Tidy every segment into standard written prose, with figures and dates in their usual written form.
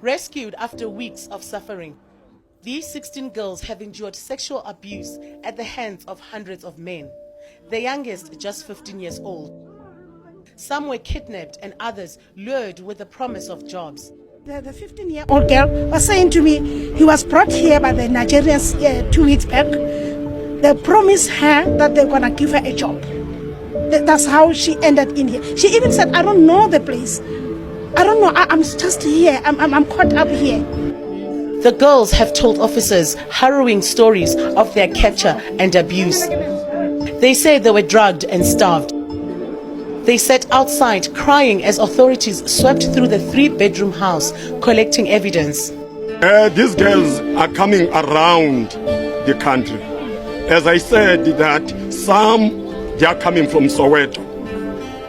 Rescued after weeks of suffering, these 16 girls have endured sexual abuse at the hands of hundreds of men, the youngest just 15 years old. Some were kidnapped and others lured with the promise of jobs. The 15-year-old girl was saying to me he was brought here by the Nigerians 2 weeks back. They promised her that they're going to give her a job. That's how she ended in here. She even said, I don't know the place. I don't know. I'm just here. I'm caught up here. The girls have told officers harrowing stories of their capture and abuse. They say they were drugged and starved. They sat outside crying as authorities swept through the 3-bedroom house collecting evidence. These girls are coming around the country. As I said, that they are coming from Soweto.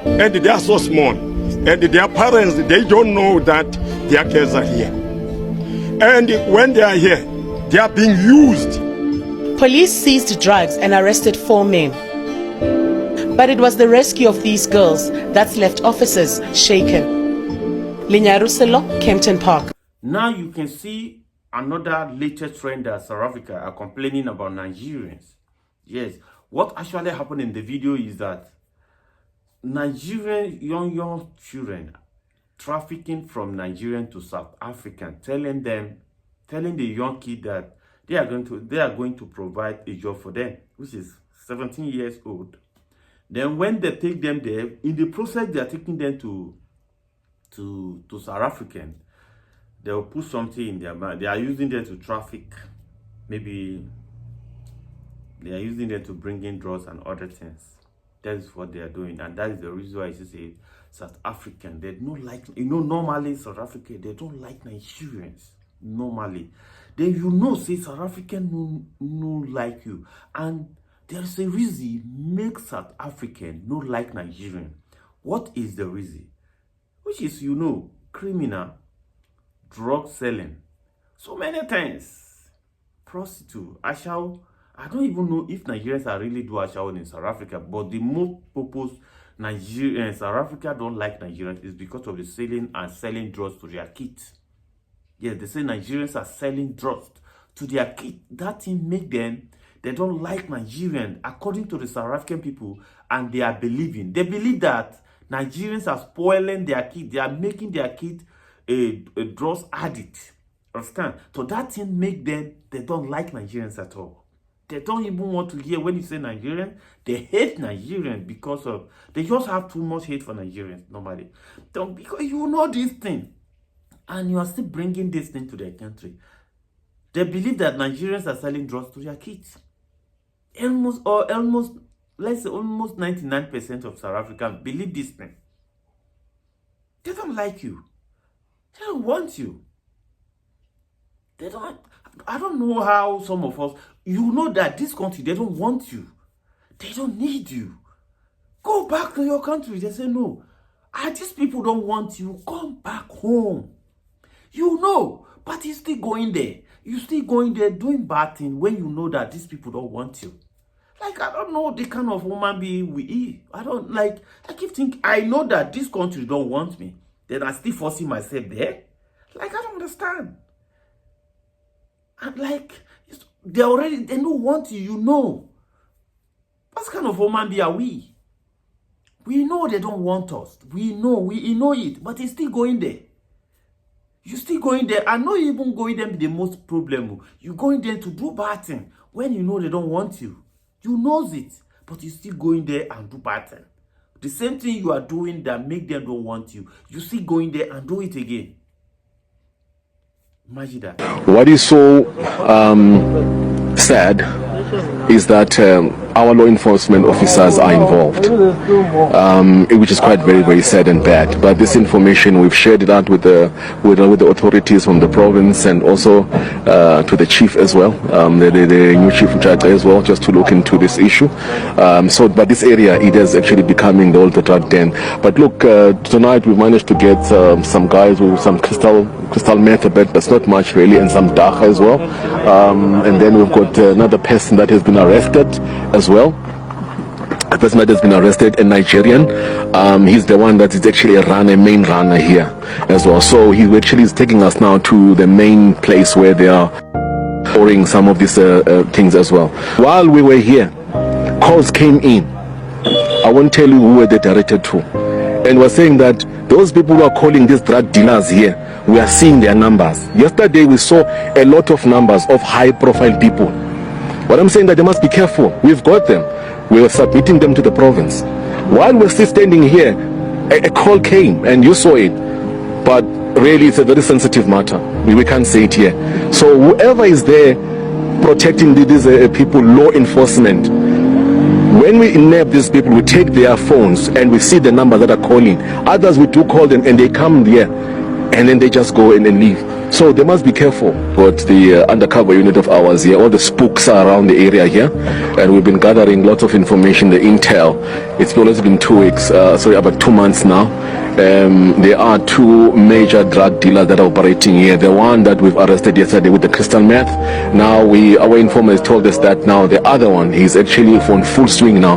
And they are so small. And their parents, they don't know that their girls are here. And when they are here, they are being used. Police seized drugs and arrested 4 men. But it was the rescue of these girls that's left officers shaken. Linyaruselo, Kempton Park. Now you can see another latest trend that South Africa are complaining about Nigerians. Yes, what actually happened in the video is that Nigerian young children trafficking from Nigerian to South African, telling the young kid that they are going to provide a job for them, which is 17 years old. Then when they take them there, in the process they are taking them to South African, they will put something in their mind. They are using them to traffic. Maybe they are using them to bring in drugs and other things. That is what they are doing, and that is the reason why I say South African, they don't like, normally South Africa, they don't like Nigerians, normally. Then say South African no like you, and there is a reason make South African no like Nigerian. What is the reason? Which is, criminal, drug selling, so many things, prostitute, I don't even know if Nigerians are really do ashawo in South Africa, but the most purpose Nigerians, South Africa don't like Nigerians is because of the selling drugs to their kids. Yes, they say Nigerians are selling drugs to their kids. That thing make them, they don't like Nigerians, according to the South African people, and they are believing. They believe that Nigerians are spoiling their kids. They are making their kids a drugs addict. Understand? So that thing make them, they don't like Nigerians at all. They don't even want to hear when you say Nigerian. They hate Nigerians because of, they just have too much hate for Nigerians normally. Because this thing, and you are still bringing this thing to their country. They believe that Nigerians are selling drugs to their kids. Almost 99% of South Africans believe this thing. They don't like you. They don't want you. I don't know how some of us, that this country, they don't want you. They don't need you. Go back to your country. They say, no, these people don't want you. Come back home. But you're still going there. You're still going there doing bad things when you know that these people don't want you. I don't know the kind of woman being we are. I keep thinking, I know that this country don't want me. Then I still forcing myself there. I don't understand. And they don't want you, What kind of woman are we? We know they don't want us. We know it, but it's still going there. You still going there. I'm not even going there with the most problem. You going there to do bad thing when you know they don't want you. You knows it, but you still going there and do bad thing. The same thing you are doing that make them don't want you. You still going there and do it again. Imagine that. What is so sad is that our law enforcement officers are involved, which is quite very, very sad and bad. But this information, we've shared that with the authorities from the province and also to the chief as well, the new chief judge as well, just to look into this issue. But this area, it is actually becoming the old drug den. But look, tonight we managed to get some guys with some crystal meth, but that's not much really, and some dagga as well. And then we've got another person that has been arrested as well. person that has been arrested, a Nigerian. He's the one that is actually a main runner here as well. So he actually is taking us now to the main place where they are pouring some of these things as well. While we were here, calls came in. I won't tell you who they directed to, and we're saying that those people who are calling these drug dealers here, we are seeing their numbers. Yesterday we saw a lot of numbers of high-profile people. What I'm saying that they must be careful. We've got them. We were submitting them to the province. While we're still standing here, a call came and you saw it. But really, it's a very sensitive matter. We can't say it here. So whoever is there protecting these people, law enforcement, when we nab these people, we take their phones and we see the numbers that are calling. Others, we do call them and they come here and then they just go and then leave. So they must be careful. But the undercover unit of ours here, all the spooks are around the area here, and we've been gathering lots of information, the intel. It's almost been 2 weeks, about 2 months now. There are two major drug dealers that are operating here. The one that we've arrested yesterday with the crystal meth. Now our informers told us that now the other one, he's actually on full swing now.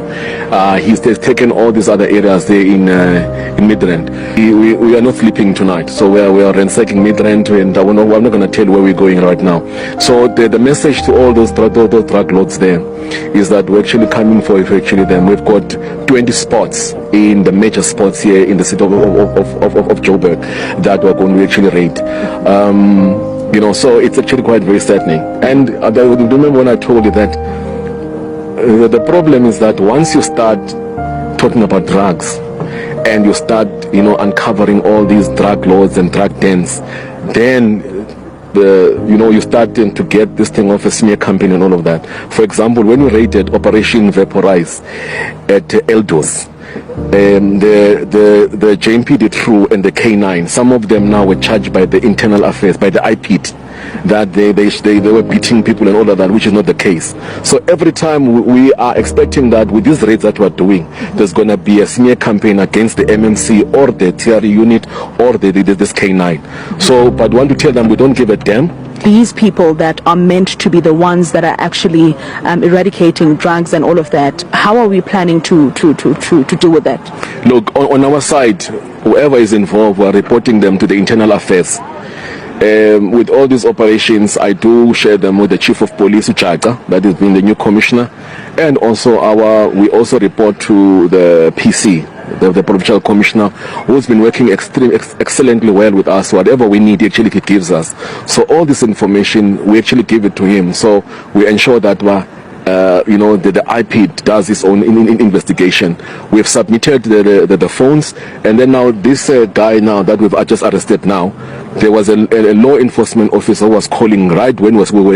He's taken all these other areas there in Midrand. We are not sleeping tonight, so we are ransacking Midrand, and I'm not going to tell you where we're going right now. So the message to all those drug lords there is that we're actually coming for actually them. We've got 20 spots in the major spots here in the city of Joburg that we're going to actually raid. So it's actually quite very saddening. And I remember when I told you that the problem is that once you start talking about drugs and you start uncovering all these drug lords and drug dens, then you start to get this thing of a smear campaign and all of that. For example, when we raided Operation Vaporize at Eldos, the JMP did through and the K9, some of them now were charged by the internal affairs, by the IPT, that they were beating people and all of that, which is not the case. So every time we are expecting that with these raids that we're doing, there's going to be a smear campaign against the MMC or the TRE unit or this K9. So, but I want to tell them we don't give a damn. These people that are meant to be the ones that are actually eradicating drugs and all of that, how are we planning to deal with that? Look, on our side, whoever is involved, we're reporting them to the internal affairs. With all these operations, I do share them with the Chief of Police, Uchaga, that has been the new commissioner, and also we also report to the PC, the provincial commissioner, who's been working excellently well with us. Whatever we need, he actually gives us. So all this information, we actually give it to him. So we ensure that the IPT does its own investigation. We've submitted the phones, and then now this guy now that we've just arrested now, there was a law enforcement officer who was calling right when we were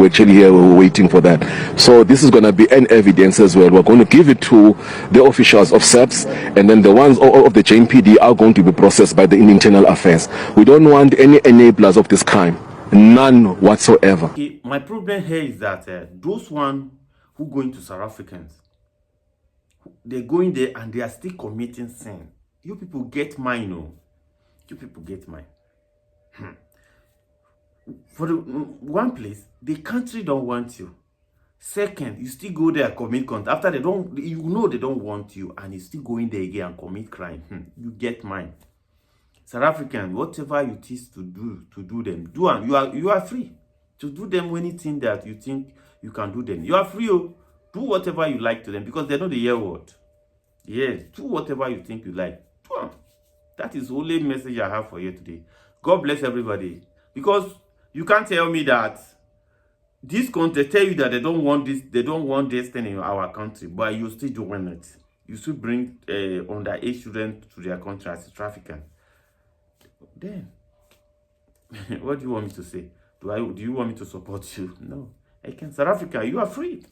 actually here, we were waiting for that. So this is going to be an evidence as well. We're going to give it to the officials of SAPS, and then the ones of the JMPD are going to be processed by the internal affairs. We don't want any enablers of this crime. None whatsoever. Okay, my problem here is that those one who going to South Africans, they're going there and they are still committing sin. You people get mine, no? You people get mine. For the one place, the country don't want you. Second, you still go there and commit contempt. After they don't want you, and you still going there again and commit crime. You get mine. South African, whatever you teach to do them, do them. You are free to do them anything that you think you can do them. You are free. Do whatever you like to them because they know the year word. Yes, do whatever you think you like. Do them. That is the only message I have for you today. God bless everybody. Because you can't tell me that this country tell you that they don't want this thing in our country, but you still doing it. You still bring underage children to their country as a trafficker. Then, what do you want me to say? Do you want me to support you? No. I can. South Africa, you are free.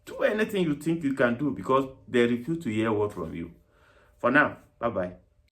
Do anything you think you can do because they refuse to hear word from you. For now, bye-bye.